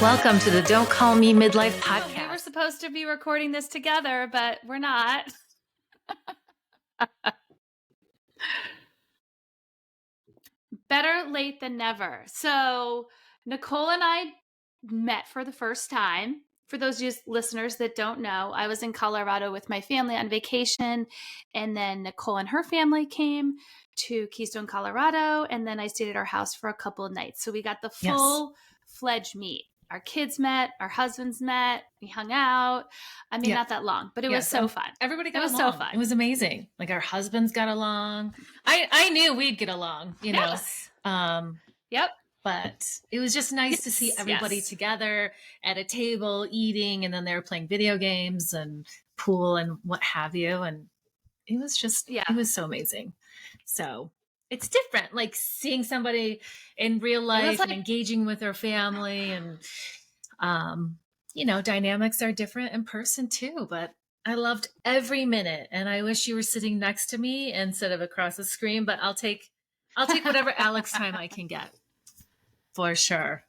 Welcome to the Don't Call Me Midlife podcast. We were supposed to be recording this together, but we're not. Better late than never. So Nicole and I met for the first time. For those listeners that don't know, I was in Colorado with my family on vacation, and then Nicole and her family came to Keystone, Colorado, and then I stayed at our house for a couple of nights. So we got the full-fledged meet. Our kids met, our husbands met, we hung out. I mean, not that long, but it was so fun. Everybody got along. It was so fun. It was amazing. Like our husbands got along. I knew we'd get along, you know. Yep. But it was just nice to see everybody together at a table eating, and then they were playing video games and pool and what have you. And it was just, it was so amazing. So it's different, like seeing somebody in real life and engaging with their family, and, you know, dynamics are different in person too, but I loved every minute, and I wish you were sitting next to me instead of across the screen, but I'll take whatever Alix time I can get for sure.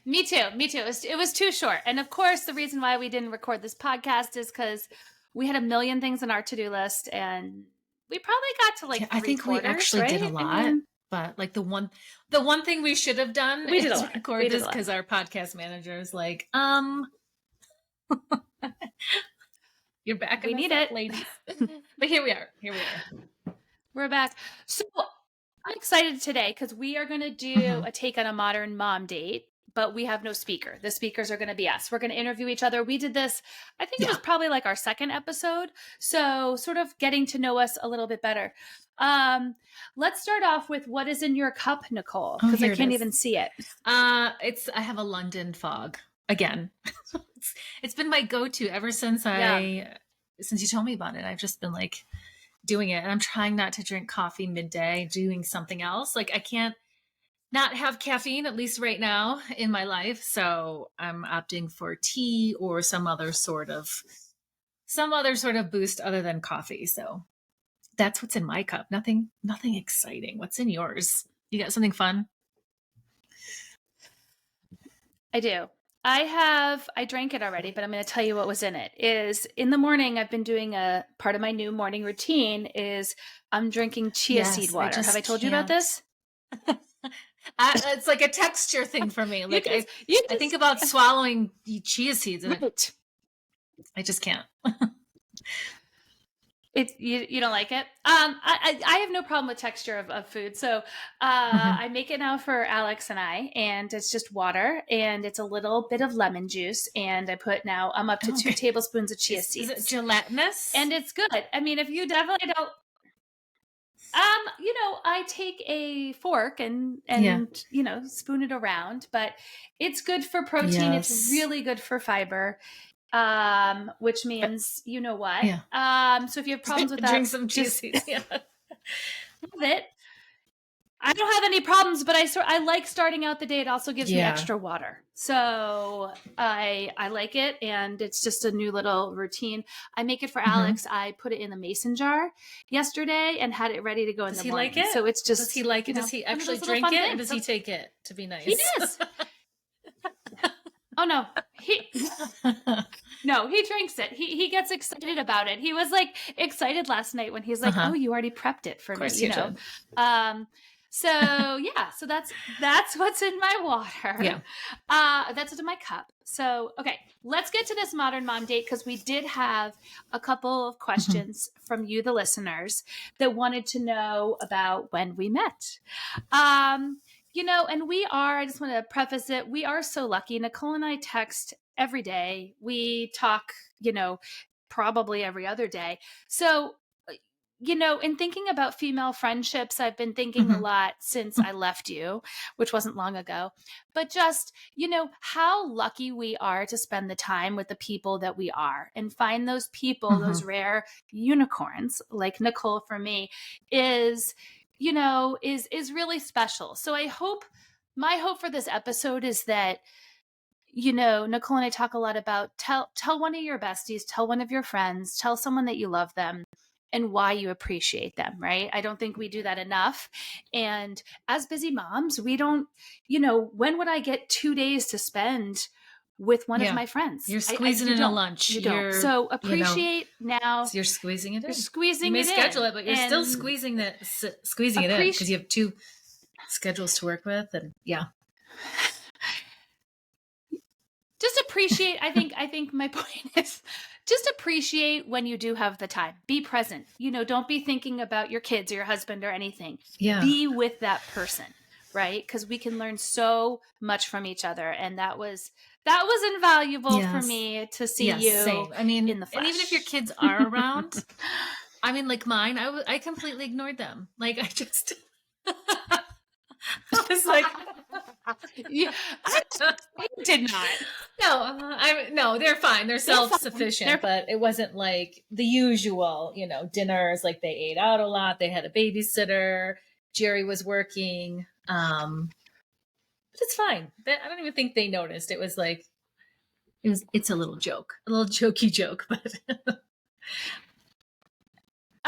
Me too. It was too short. And of course, the reason why we didn't record this podcast is because we had a million things on our to-do list, and we probably got to like I think we actually did a lot, but like the one thing we should have done is record this, because our podcast manager is like, you're back. We need it, ladies. But here we are. We're back. So I'm excited today because we are going to do a take on a modern mom date, but we have no speaker. The speakers are going to be us. We're going to interview each other. We did this, I think it was probably like our second episode. So sort of getting to know us a little bit better. Let's start off with what is in your cup, Nicole, because I can't even see it. I have a London fog again. It's been my go-to ever since since you told me about it. I've just been like doing it, and I'm trying not to drink coffee midday, doing something else. Like I can't not have caffeine, at least right now in my life. So I'm opting for tea or some other sort of boost other than coffee. So that's what's in my cup. Nothing exciting. What's in yours? You got something fun? I do. I drank it already, but I'm going to tell you what was in it. Is in the morning, I've been doing a part of my new morning routine is I'm drinking chia seed water. Have I told you about this? It's like a texture thing for me. Like I think about swallowing chia seeds, and I just can't. You don't like it? I have no problem with texture of food. So I make it now for Alix and I, and it's just water, and it's a little bit of lemon juice, and I'm up to 2 tablespoons of chia seeds. Is it gelatinous? And it's good. I mean, if you definitely don't, I take a fork and spoon it around, but it's good for protein. Yes. It's really good for fiber. Which means, you know what? Yeah. So if you have problems with that, drink some chia seeds. Love it. I don't have any problems, but I like starting out the day. It also gives me extra water. So I like it, and it's just a new little routine. I make it for Alix. I put it in the mason jar yesterday and had it ready to go in the morning. Does he like it? So it's just, does he like it? Does he actually drink it? Or does he take it to be nice? He does. Oh no, he drinks it. He gets excited about it. He was like excited last night when he's like, "Oh, you already prepped it for me," you know. So that's what's in my water. Yeah. That's what's in my cup. So okay, let's get to this modern mom date, because we did have a couple of questions from you, the listeners, that wanted to know about when we met. And I just want to preface it, we are so lucky. Nicole and I text every day. We talk, probably every other day. So, in thinking about female friendships, I've been thinking a lot since I left you, which wasn't long ago, but just, how lucky we are to spend the time with the people that we are and find those people, those rare unicorns like Nicole for me is really special. So my hope for this episode is that, Nicole and I talk a lot about tell one of your besties, tell one of your friends, tell someone that you love them, and why you appreciate them, right? I don't think we do that enough. And as busy moms, we don't, when would I get 2 days to spend with one of my friends? You're squeezing in a lunch. You don't. So appreciate now. So you're squeezing it in. You're squeezing you may it schedule in, it, but you're still squeezing it in because you have 2 schedules to work with. And just appreciate. I think my point is just appreciate when you do have the time. Be present. Don't be thinking about your kids or your husband or anything. Be with that person, right? Because we can learn so much from each other. And that was invaluable for me to see you. Same. I mean, in the flesh. And even if your kids are around, I mean, like mine, I completely ignored them. Like I just, I was like, I did not. No, they're fine. They're self-sufficient, but it wasn't like the usual, dinners. Like they ate out a lot. They had a babysitter. Jerry was working. But it's fine. I don't even think they noticed. It was like, it's a little jokey joke, but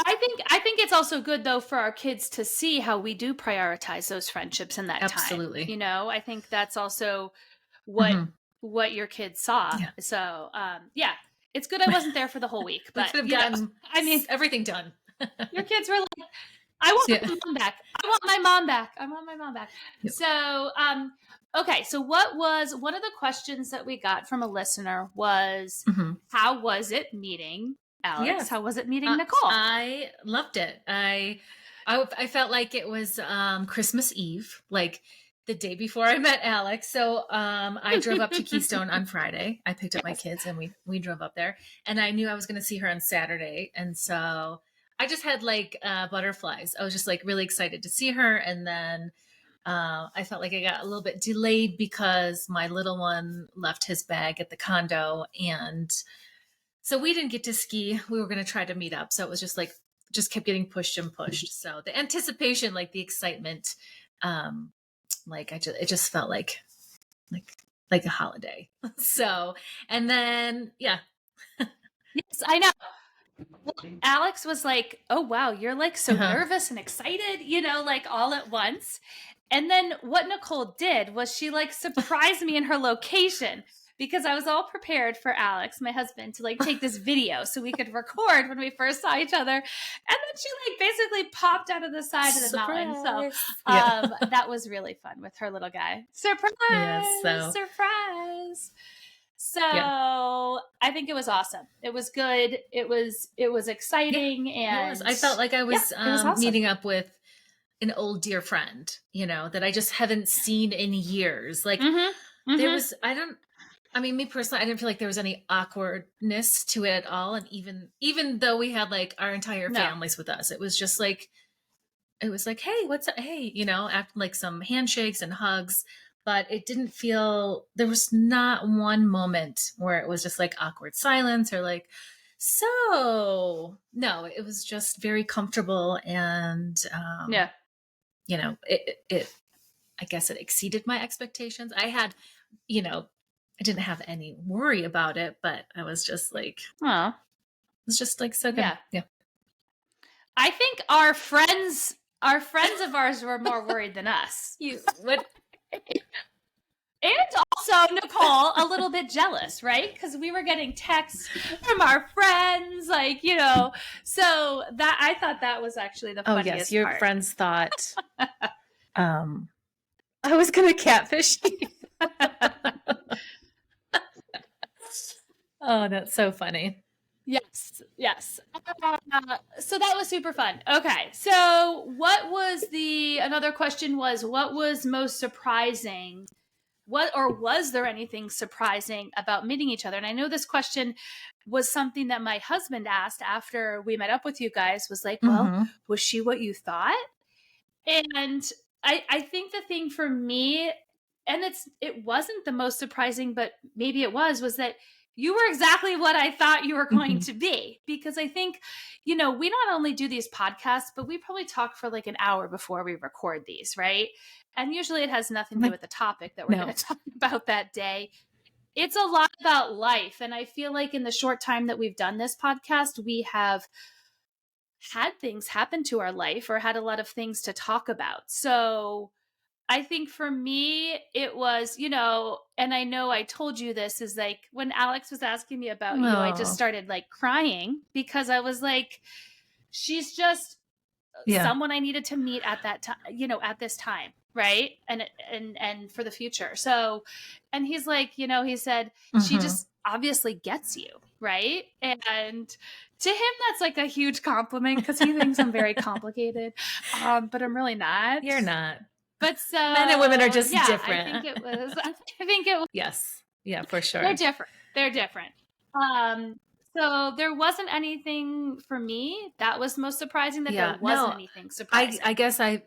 I think it's also good though for our kids to see how we do prioritize those friendships in that time. Absolutely. I think that's also what your kids saw. Yeah. So, it's good I wasn't there for the whole week, but could have gotten everything done. Your kids were like, I want my mom back. I want my mom back. Yep. So, okay. So what was one of the questions that we got from a listener was, how was it meeting Alix? Yes. How was it meeting Nicole? I loved it. I felt like it was Christmas Eve, like the day before I met Alix. So I drove up to Keystone on Friday. I picked up my kids and we drove up there, and I knew I was going to see her on Saturday. And so I just had like butterflies. I was just like really excited to see her. And then I felt like I got a little bit delayed because my little one left his bag at the condo. And so we didn't get to ski. We were going to try to meet up. So it was just like, just kept getting pushed and pushed. So the anticipation, like the excitement, it just felt like a holiday. So, and then, Yes, I know. Alix was like, oh, wow, you're like so nervous and excited, like all at once. And then what Nicole did was she like surprised me in her location, because I was all prepared for Alix, my husband, to like take this video so we could record when we first saw each other. And then she like basically popped out of the side of the mountain. So that was really fun with her little guy. Surprise! Yes, surprise! So I think it was awesome. It was good. It was exciting. And I felt like I was awesome. Meeting up with an old dear friend, that I just haven't seen in years. Like there was, me personally, I didn't feel like there was any awkwardness to it at all. And even though we had like our entire families with us, it was just like, hey, what's up? Hey, after like some handshakes and hugs. But it didn't feel, there was not one moment where it was just like awkward silence or like, so no, it was just very comfortable. And, it I guess it exceeded my expectations. I had, I didn't have any worry about it, but I was just like, it was just like so good. Yeah. I think our friends of ours were more worried than us. And also Nicole a little bit jealous, right? Because we were getting texts from our friends, like, so that I thought that was actually the funniest part. Oh yes, your friends thought I was gonna catfish you. Oh, that's so funny. Yes. So that was super fun. Okay. So another question was, what was most surprising? Was there anything surprising about meeting each other? And I know this question was something that my husband asked after we met up with you guys, was like, well, was she what you thought? And I think the thing for me, and it wasn't the most surprising, but maybe it was that you were exactly what I thought you were going to be. Because I think, we not only do these podcasts, but we probably talk for like an hour before we record these, right? And usually it has nothing to do with the topic that we're going to talk about that day. It's a lot about life. And I feel like in the short time that we've done this podcast, we have had things happen to our life or had a lot of things to talk about. So I think for me, it was, and I know I told you this, is like when Alix was asking me about you, I just Oh, started like crying because I was like, she's just yeah. someone I needed to meet at that time, at this time. Right. And for the future. So, and he's like, he said, she Mm-hmm. just obviously gets you. Right. And to him, that's like a huge compliment because he thinks I'm very complicated. But I'm really not. You're not. But so, Men and women are just yeah, different. I think it was, Yes. Yeah, for they're sure. different. They're different. Um, so there wasn't anything for me that was most surprising, that there Yeah. wasn't No, anything I surprising, guess I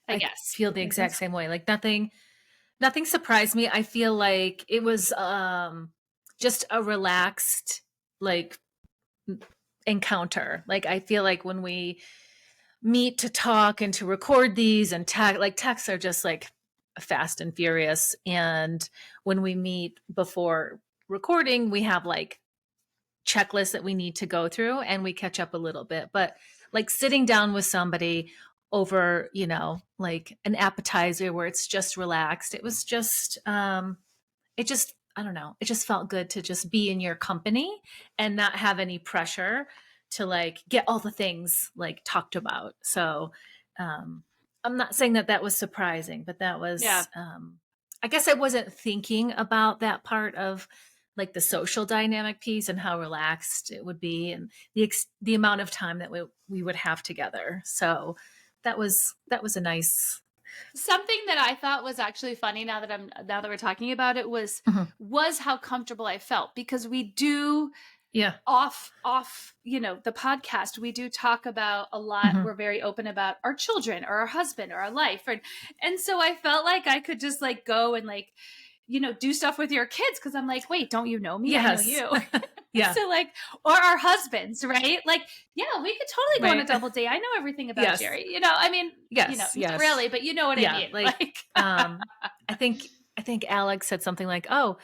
I guess. feel the exact same way. Like nothing surprised me. I feel like it was just a relaxed like encounter. Like I feel like when we meet to talk and to record these and texts are just like fast and furious, and when we meet before recording we have like checklists that we need to go through and we catch up a little bit, but like sitting down with somebody over like an appetizer where it's just relaxed, it was just it just I don't know, it just felt good to just be in your company and not have any pressure to like get all the things like talked about. So I'm not saying that that was surprising, but that Yeah. was I guess I wasn't thinking about that part of like the social dynamic piece and how relaxed it would be and the amount of time that we would have together. So that was a nice. Something that I thought was actually funny, now that we're talking about it, Mhm. was how comfortable I felt, because we do Yeah. off the podcast, we do talk about a lot, Mhm. we're very open about our children or our husband or our life, and so I felt like I could just like go and like do stuff with your kids, because I'm like, wait, don't you know me? I know Yes. you. Yeah. So like, or our husbands, right? Like, yeah, we could totally go on a Right. double date. I know everything about Yes. Jerry. I mean, Yes. not Yes. really, but you know what I Yeah. mean. Like, Like, I think Alex said something like, "Oh,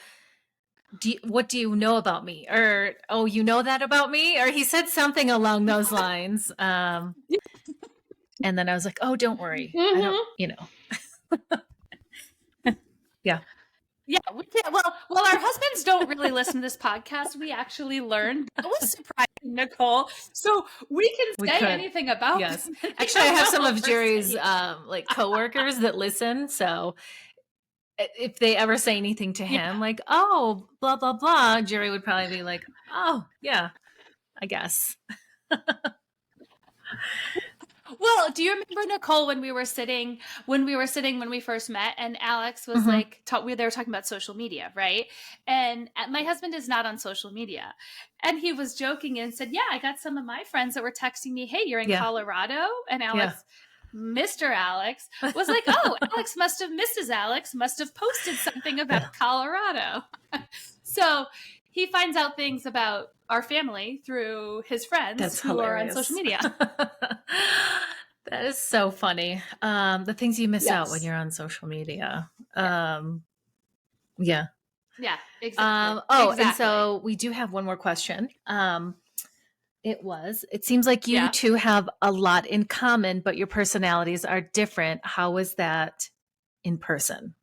what do you know about me?" Or, "Oh, you know that about me?" Or he said something along those lines. And then I was like, "Oh, don't worry. I don't, mm-hmm. yeah. Yeah, we can. Well, our husbands don't really listen to this podcast. We actually learned that was surprising, Nicole. So we can We say could. anything about Yes. them. They Actually, I don't have some know of we're Jerry's saying. like coworkers that listen, so if they ever say anything to him Yeah. like, "Oh, blah blah blah," Jerry would probably be like, "Oh, yeah, I guess." Well, do you remember, Nicole, when we were sitting when we first met, and Alix was Mhm. like, they were talking about social media, right? And my husband is not on social media, and he was joking and said, "Yeah, I got some of my friends that were texting me, hey, you're in Yeah. Colorado," and Yeah. Alix. Mr. Alix was like, "Oh, Mrs. Alix must have posted something about Colorado." So he finds out things about our family through his friends That's who are on social hilarious. media. That is so funny. The things you miss out when Yes. you're on social media. Yeah. Yeah. Yeah, exactly. Oh, and Exactly. so we do have one more question. It seems like you Yeah. two have a lot in common, but your personalities are different. How was that in person?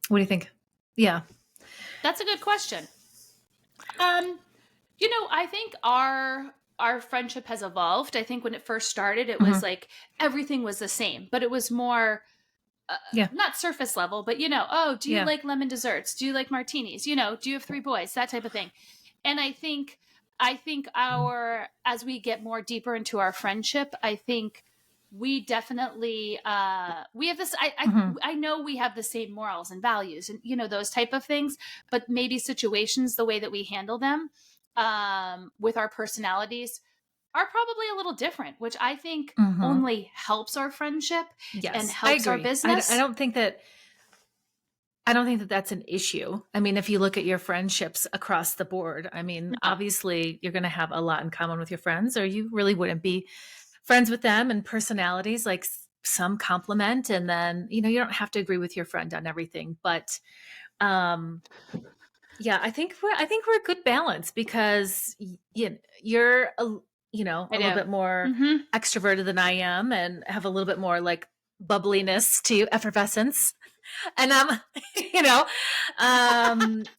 What do you think? Yeah. That's a good question. Um, I think our friendship has evolved. I think when it first started, it was Mhm. like everything was the same, but it was more Yeah. not surface level, but oh, do you Yeah. like lemon desserts? Do you like martinis? Do you have three boys? That type of thing. And I think our as we get more deeper into our friendship, I think we definitely we have this Mhm. I know we have the same morals and values and those type of things, but maybe situations, the way that we handle them with our personalities are probably a little different, which I think Mhm. only helps our friendship and Yes, I helps our agree. I business. don't think that that's an issue. I mean, if you look at your friendships across the board, I mean, No. obviously you're going to have a lot in common with your friends, or you really wouldn't be friends with them. And personalities, like some complement, and then you don't have to agree with your friend on everything. But yeah, I think we're a good balance because you're a little bit more extroverted than I am and have a little bit more like bubbliness to effervescence. And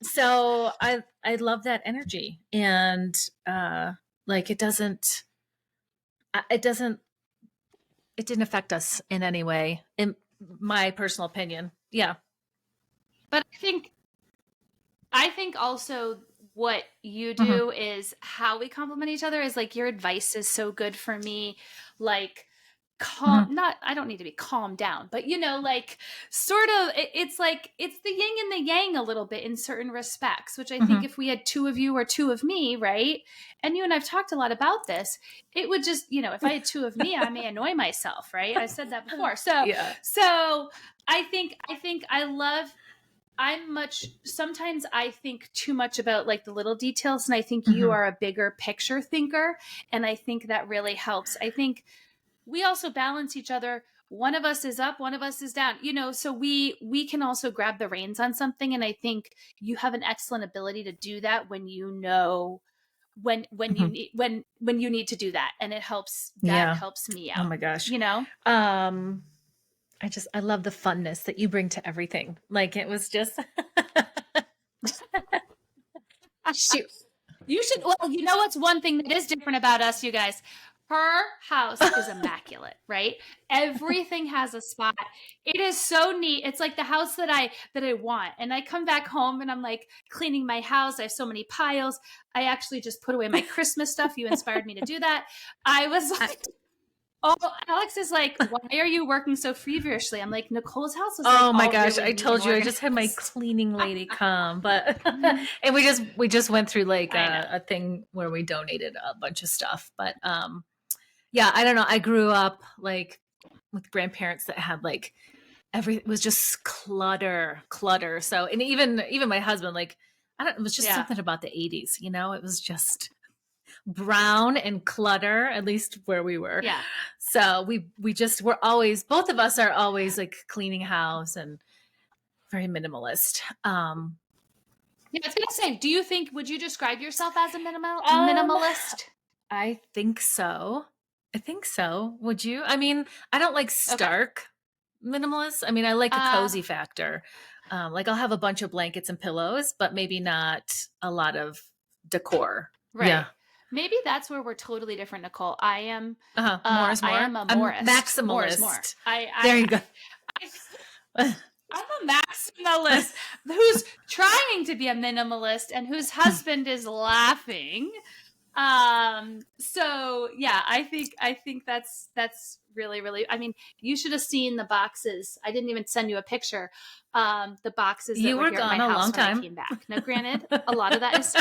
so I love that energy. And like it didn't affect us in any way, in my personal opinion. Yeah. But I think also what you do is how we complement each other is like your advice is so good for me. Like I don't need to be calmed down, but like sort of, it's like, it's the yin and the yang a little bit in certain respects, which I think if we had two of you or two of me, right? And you and I've talked a lot about this, it would just, if I had two of me, I may annoy myself, right? I said that before. So, yeah. so I think sometimes I think too much about like the little details, and I think you are a bigger picture thinker, and I think that really helps. I think we also balance each other. One of us is up, one of us is down, so we can also grab the reins on something. And I think you have an excellent ability to do that when when you need to do that. And it helps, helps me out. Oh my gosh. I love the funness that you bring to everything. Like it was just, shoot. You should, well, what's one thing that is different about us, you guys? Her house is immaculate, right? Everything has a spot. It is so neat. It's like the house that I want. And I come back home and I'm like cleaning my house. I have so many piles. I actually just put away my Christmas stuff. You inspired me to do that. I was like, oh, Alix is like, why are you working so feverishly? I'm like, Nicole's house was like, oh my gosh, really I told you, I just had my cleaning lady come, but and we just went through like a thing where we donated a bunch of stuff. But yeah, I don't know. I grew up like with grandparents that had like everything was just clutter. So, and even my husband, like, it was just something about the 80s, it was just brown and clutter, at least where we were. Yeah. So we're always, both of us are always like cleaning house and very minimalist. Yeah, I was gonna say, would you describe yourself as a minimalist? I think so. Would you? I mean, I don't like stark minimalist. I mean, I like a cozy factor. Like I'll have a bunch of blankets and pillows, but maybe not a lot of decor. Right. Yeah. Maybe that's where we're totally different, Nicole. I am more is more. I am a morist. Maximalist. More is more. There you go. I'm a maximalist who's trying to be a minimalist and whose husband is laughing. So yeah, I think that's really, really, I mean, you should have seen the boxes. I didn't even send you a picture. The boxes that you were gone a long time. I came back. Now, granted, a lot of that is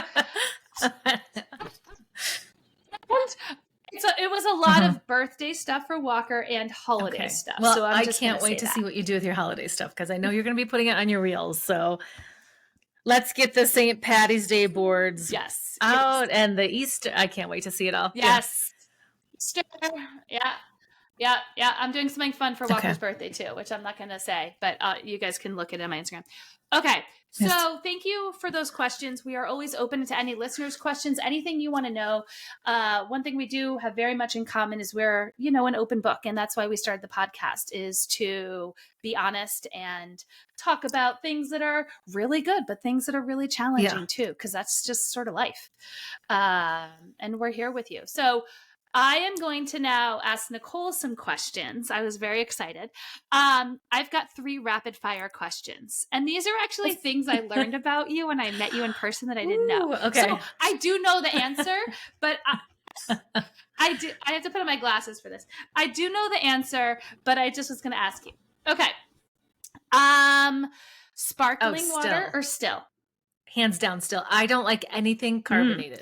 it was a lot of birthday stuff for Walker and holiday stuff. Well, so I can't wait to see what you do with your holiday stuff, because I know you're going to be putting it on your reels. So let's get the St. Patty's Day boards out and the Easter. I can't wait to see it all. Yes. Easter. Yeah. I'm doing something fun for Walker's birthday too, which I'm not going to say, but you guys can look at it on my Instagram. Okay. So thank you for those questions. We are always open to any listeners' questions, anything you want to know. One thing we do have very much in common is we're, an open book. And that's why we started the podcast, is to be honest and talk about things that are really good, but things that are really challenging too, because that's just sort of life. And we're here with you. So I am going to now ask Nicole some questions. I was very excited. I've got 3 rapid fire questions. And these are actually things I learned about you when I met you in person that I didn't know. Okay. So I do know the answer, but I have to put on my glasses for this. I do know the answer, but I just was going to ask you. Okay. Sparkling water or still? Hands down, still. I don't like anything carbonated.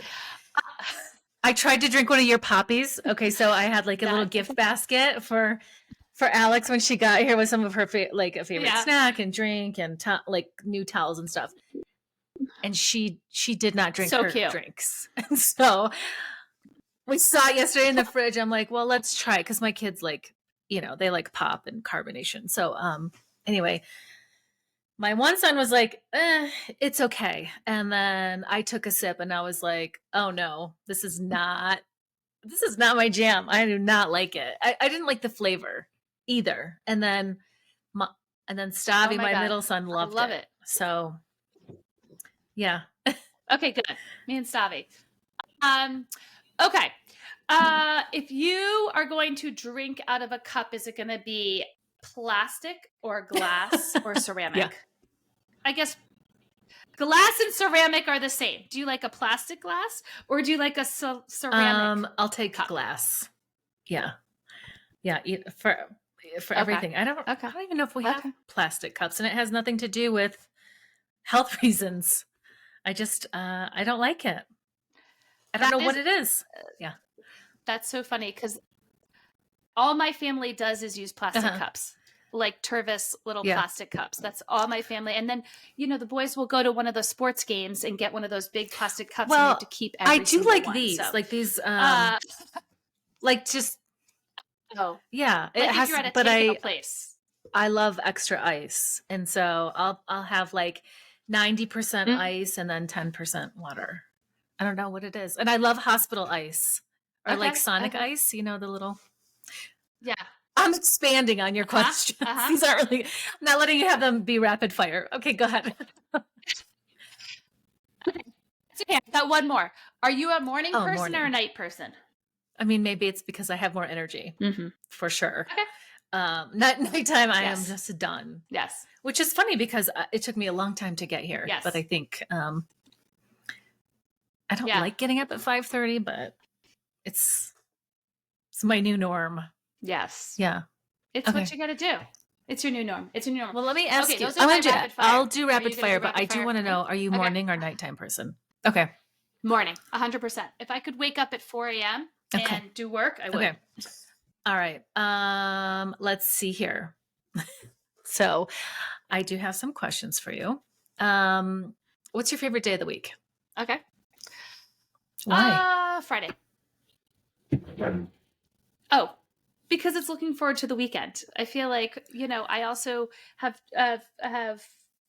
I tried to drink one of your poppies. Okay, so I had like a little gift basket for Alix when she got here with some of her a favorite snack and drink and like new towels and stuff. And she did not drink her drinks. And so we saw it yesterday in the fridge. I'm like, well, let's try it, because my kids like, they like pop and carbonation. So anyway, my one son was like, it's okay. And then I took a sip and I was like, oh no, this is not this is not my jam. I do not like it. I didn't like the flavor either. And then Stavi, my middle son, loved it. So yeah. Okay, good. Me and Stavi. Okay. If you are going to drink out of a cup, is it going to be plastic or glass or ceramic? Yeah. I guess glass and ceramic are the same. Do you like a plastic glass or do you like a ceramic? I'll take cup? Glass. Yeah. Yeah. For everything. I don't even know if we have plastic cups, and it has nothing to do with health reasons. I just, I don't like it. I don't know what it is. Yeah. That's so funny because all my family does is use plastic cups, like Tervis little plastic cups. That's all my family. And then, the boys will go to one of those sports games and get one of those big plastic cups and you have to keep every I do like one, these, so. like these, like just, yeah. It has, if you're at a but place. I love extra ice. And so I'll have like 90% ice and then 10% water. I don't know what it is. And I love hospital ice or like Sonic ice, the little. Yeah. I'm expanding on your questions. These aren't really, I'm not letting you have them be rapid fire. Okay, go ahead. Okay, got one more. Are you a morning person or a night person? I mean, maybe it's because I have more energy for sure. Okay. Nighttime, I am just done. Yes. Which is funny because it took me a long time to get here. Yes. But I think, I don't like getting up at 5:30, but it's my new norm. Yes. Yeah. It's what you got to do. It's your new norm. It's your new norm. Well, let me ask you. I'll do rapid fire, but I do want to know, are you morning or nighttime person? Okay. Morning, 100%. If I could wake up at 4 a.m. and do work, I would. Okay. All right. Let's see here. So I do have some questions for you. What's your favorite day of the week? Okay. Why? Friday. Oh, because it's looking forward to the weekend. I feel like, I also have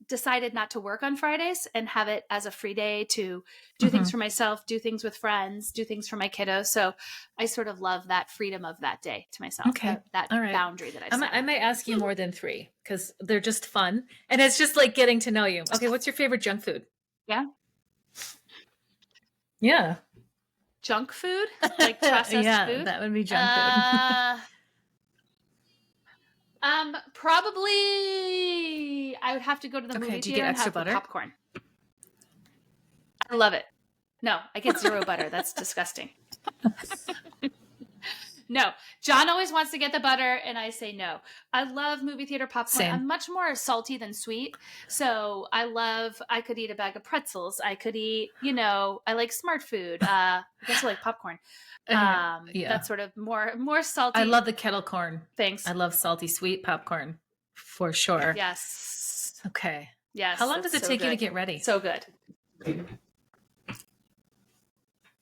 decided not to work on Fridays and have it as a free day to do things for myself, do things with friends, do things for my kiddos. So I sort of love that freedom of that day to myself. Okay. That boundary that I set. I might ask you more than 3 because they're just fun. And it's just like getting to know you. Okay. What's your favorite junk food? Yeah. Yeah. Junk food? Like processed food? Yeah, that would be junk food. Probably I would have to go to the movie theater and have the popcorn. I love it. No, I get 0 butter. That's disgusting. No, John always wants to get the butter and I say no. I love movie theater popcorn. Same. I'm much more salty than sweet. So I could eat a bag of pretzels. I could eat, I like smart food. I guess I like popcorn. That's sort of more salty. I love the kettle corn. Thanks. I love salty sweet popcorn for sure. Yes. Okay. Yes. How long does it take you to get ready? So good.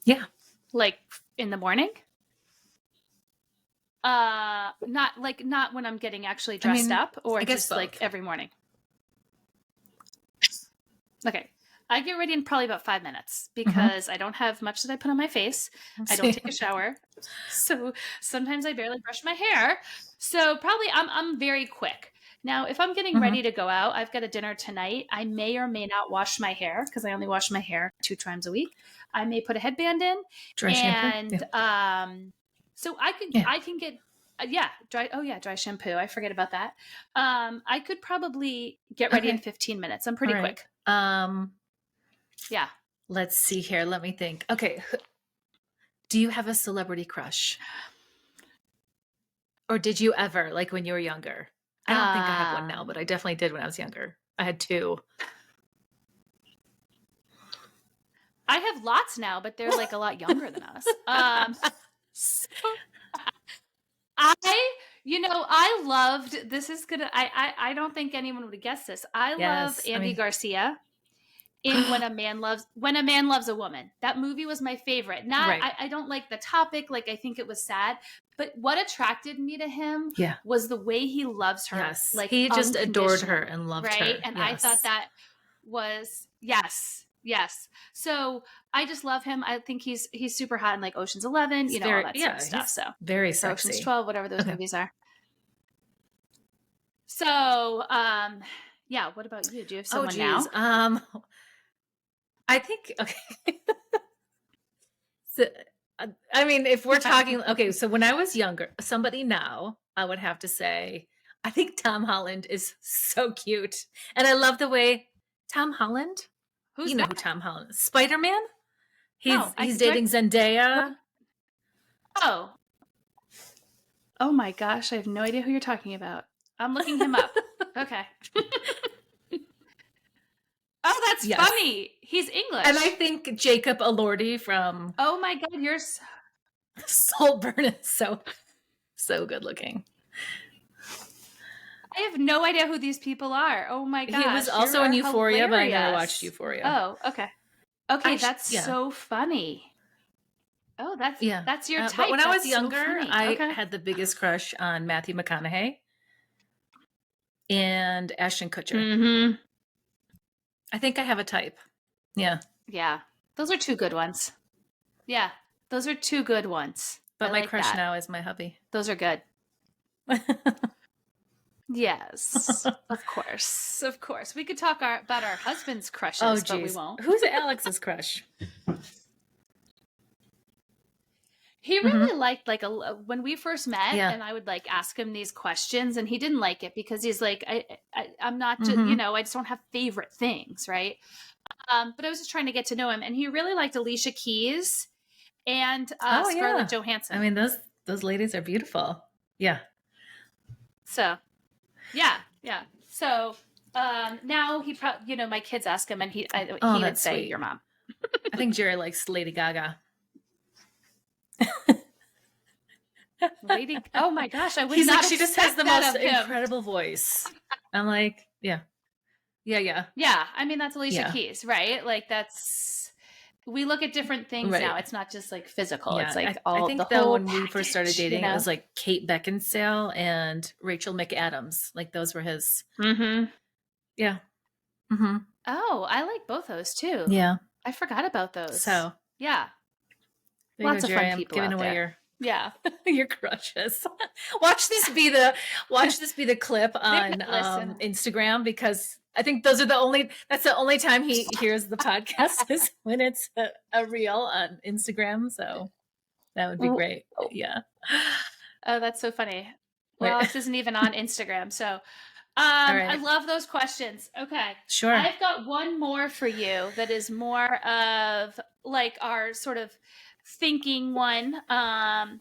Yeah. Like in the morning? Not when I'm getting actually dressed up, or just both. Like every morning. Okay. I get ready in probably about 5 minutes because I don't have much that I put on my face. I don't take a shower. So sometimes I barely brush my hair. So probably I'm very quick. Now, if I'm getting ready to go out, I've got a dinner tonight. I may or may not wash my hair because I only wash my hair 2 times a week. I may put a headband in. Dry shampoo. So I can get dry shampoo. I forget about that. I could probably get ready in 15 minutes. I'm pretty quick. Yeah. Let's see here. Let me think. Okay. Do you have a celebrity crush? Or did you ever, like when you were younger? I don't think I have one now, but I definitely did when I was younger. I had 2. I have lots now, but they're like a lot younger than us. I loved, this is gonna, I don't think anyone would guess this. I love Andy Garcia in When a Man Loves a Woman. That movie was my favorite. I don't like the topic. Like, I think it was sad, but what attracted me to him was the way he loves her. Yes. Like, he just adored her and loved her. Right. And I thought that was, yes. So I just love him. I think he's super hot in like Ocean's 11, you know, all that sort of stuff. So very or sexy. Ocean's 12, whatever those movies are. So, yeah. What about you? Do you have someone now? I think, okay. So, I mean, if we're talking, okay, so when I was younger, somebody now, I would have to say, I think Tom Holland is so cute. And I love the way Tom Holland, Who's you know that? who Tom Holland is, Spider-Man. No, He's dating Zendaya. Oh. Oh my gosh, I have no idea who you're talking about. I'm looking him up. Okay. Oh, that's funny. He's English. And I think Jacob Elordi from Oh my God, you're Saltburn is so good looking. I have no idea who these people are. Oh my gosh. He was also in Euphoria, hilarious. but I never watched Euphoria. Oh, okay. Okay, that's so funny. Oh, that's your type. But when I was so younger, I had the biggest crush on Matthew McConaughey and Ashton Kutcher. Mm-hmm. I think I have a type. Yeah. Yeah. Those are two good ones. Yeah. Those are two good ones. But my crush now is my hubby. Those are good. Yes. Of course. Of course. We could talk about our husband's crushes, but we won't. Who's Alex's crush? He really liked when we first met, and I would like ask him these questions, and he didn't like it because he's like, I'm not just, you know, I just don't have favorite things, right? But I was just trying to get to know him, and he really liked Alicia Keys and Scarlett Johansson. I mean, those ladies are beautiful. Yeah. So, yeah. So now he probably, you know, my kids ask him, and he would say sweet. Your mom. I think Jerry likes Lady Gaga. Lady, oh my gosh, I would He's not. Like, she just has the most incredible voice. I'm like, yeah. I mean, that's Alicia Keys, right? Like we look at different things now. It's not just like physical. It's like I think the though whole when package, we first started dating, you know? it was like Kate Beckinsale and Rachel McAdams. Like those were his. Mm-hmm. Yeah. Mm-hmm. Oh, I like both those too. Yeah. I forgot about those. So yeah. Lots of fun people giving away your crushes. Watch this be the clip on Instagram, because I think that's the only time he hears the podcast is when it's a reel on Instagram. So that would be great. Yeah. Oh, that's so funny. Well, Alex isn't even on Instagram. So I love those questions. Okay. Sure. I've got one more for you that is more of like our sort of thinking one. And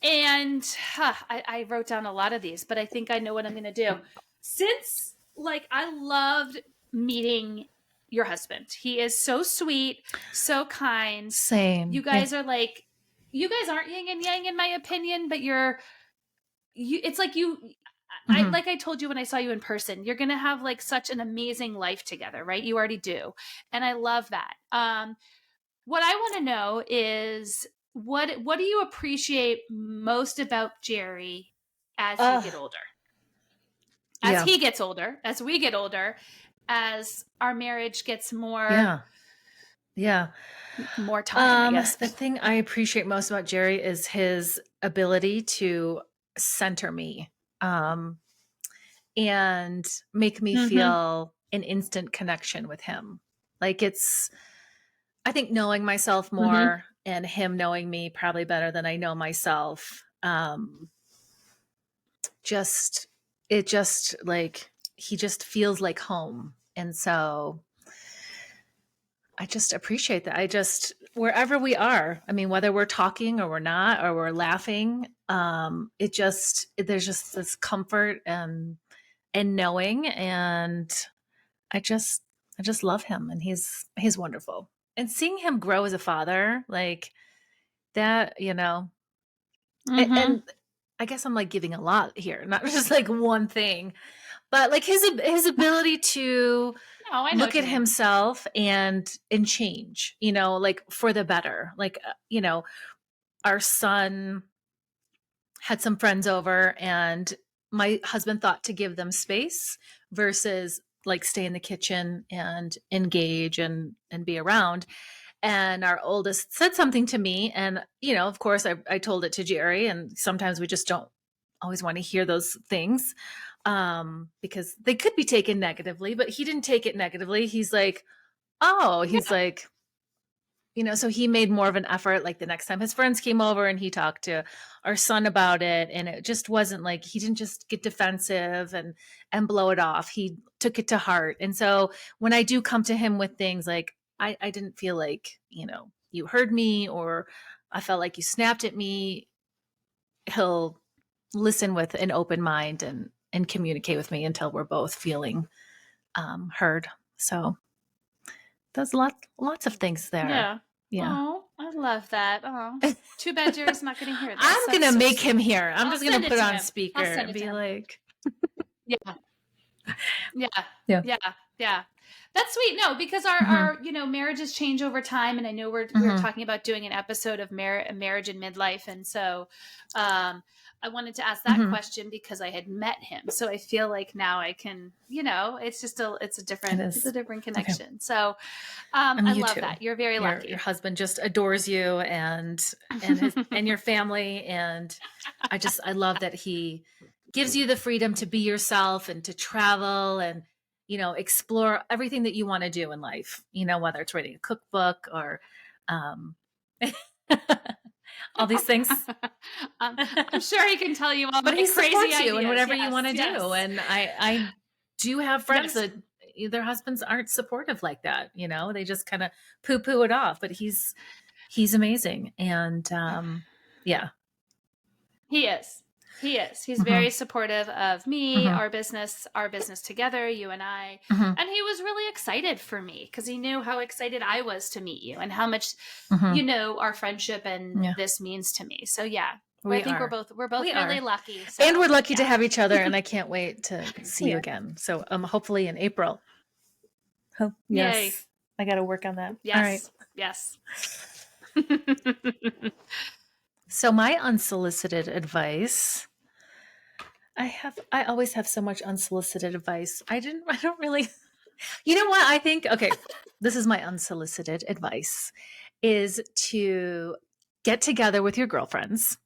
I wrote down a lot of these, but I think I know what I'm going to do. Since like I loved meeting your husband. He is so sweet, so kind. Same. You guys are like, you guys aren't yin and yang in my opinion, but it's like like I told you when I saw you in person, you're going to have like such an amazing life together, right? You already do. And I love that. What I want to know is what do you appreciate most about Jerry as you get older? As he gets older, as we get older, as our marriage gets more more time, I guess. The thing I appreciate most about Jerry is his ability to center me and make me feel an instant connection with him. Like I think knowing myself more and him knowing me probably better than I know myself. It just like, he just feels like home. And so I just appreciate that. Wherever we are, I mean, whether we're talking or we're not, or we're laughing, there's just this comfort and knowing, and I just love him, and he's wonderful. And seeing him grow as a father, like that, you know, and I guess I'm like giving a lot here, not just like one thing, but like his ability to look at himself and change, you know, like for the better. Like, you know, our son had some friends over, and my husband thought to give them space versus like stay in the kitchen and engage and be around. And our oldest said something to me. And, of course, I told it to Jerry. And sometimes we just don't always want to hear those things because they could be taken negatively. But he didn't take it negatively. He's like, oh, he's like, so he made more of an effort. Like the next time his friends came over and he talked to our son about it. And it just wasn't like, he didn't just get defensive and blow it off. He took it to heart. And so when I do come to him with things like, I didn't feel like, you heard me, or I felt like you snapped at me, he'll listen with an open mind and communicate with me until we're both feeling heard. So there's lots of things there. Yeah. Yeah. Oh, I love that. Oh, too bad Jerry's not getting here. I'm going to make him here. I'm just going to put on him. speaker and be like, yeah. That's sweet. No, because our marriages change over time. And I know we're talking about doing an episode of marriage and midlife. And so, I wanted to ask that question because I had met him. So I feel like now I can, it's just it's a different connection. Okay. So, I love that. You're very lucky. Your husband just adores you and your family. And I love that he gives you the freedom to be yourself and to travel and, explore everything that you want to do in life, whether it's writing a cookbook or, all these things. I'm sure he can tell you all but my he crazy supports ideas. you in whatever you want to do. And I do have friends that their husbands aren't supportive like that. They just kind of poo it off, but he's amazing. And, yeah, he is. He's very supportive of me, our business together, you and I. And he was really excited for me because he knew how excited I was to meet you and how much, our friendship and this means to me. So yeah, I think we're both really lucky. So, and we're lucky to have each other. And I can't wait to see you again. So hopefully in April. Oh, yes. Yay. I got to work on that. Yes. All right. Yes. So my unsolicited advice, I always have so much unsolicited advice. I don't really, you know what I think? Okay. This is my unsolicited advice is to get together with your girlfriends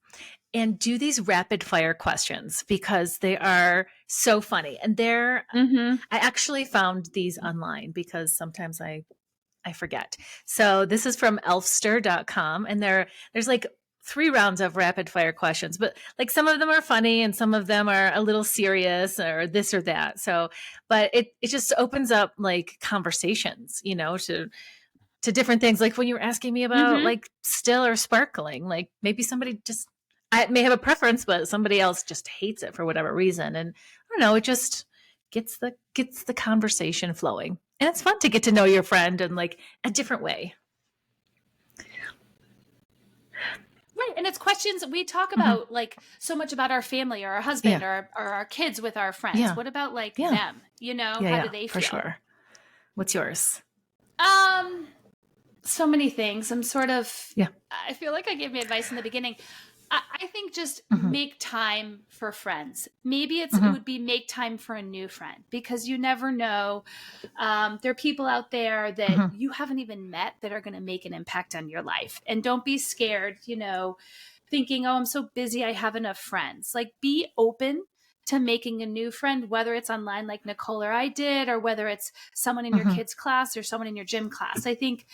and do these rapid fire questions because they are so funny. And I actually found these online because sometimes I forget. So this is from elfster.com and there's like 3 rounds of rapid fire questions, but like some of them are funny and some of them are a little serious or this or that. So, but it just opens up like conversations, to different things. Like when you were asking me about like still or sparkling, like maybe somebody I may have a preference, but somebody else just hates it for whatever reason. And I don't know, it just gets the conversation flowing. And it's fun to get to know your friend in like a different way. Right. And it's questions we talk about like so much about our family or our husband or our kids with our friends. Yeah. What about like them? How do they feel? For sure. What's yours? So many things. I'm sort of, I feel like I gave me advice in the beginning. I think just make time for friends. Maybe it would be make time for a new friend because you never know. There are people out there that you haven't even met that are going to make an impact on your life. And don't be scared, thinking, oh, I'm so busy. I have enough friends. Like be open to making a new friend, whether it's online like Nicole or I did, or whether it's someone in your kids' class or someone in your gym class. I think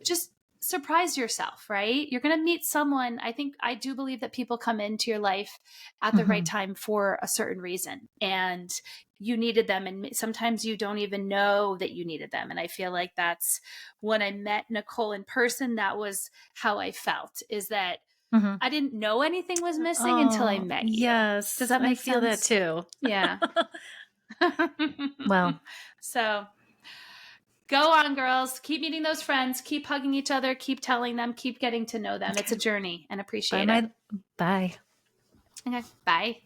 just surprise yourself, right? You're going to meet someone. I do believe that people come into your life at the right time for a certain reason and you needed them. And sometimes you don't even know that you needed them. And I feel like that's when I met Nicole in person, that was how I felt is that I didn't know anything was missing until I met you. Yes. Does that make sense? I feel that too. Yeah. Well, so go on, girls. Keep meeting those friends. Keep hugging each other. Keep telling them. Keep getting to know them. Okay. It's a journey and appreciate it. Bye. Okay. Bye.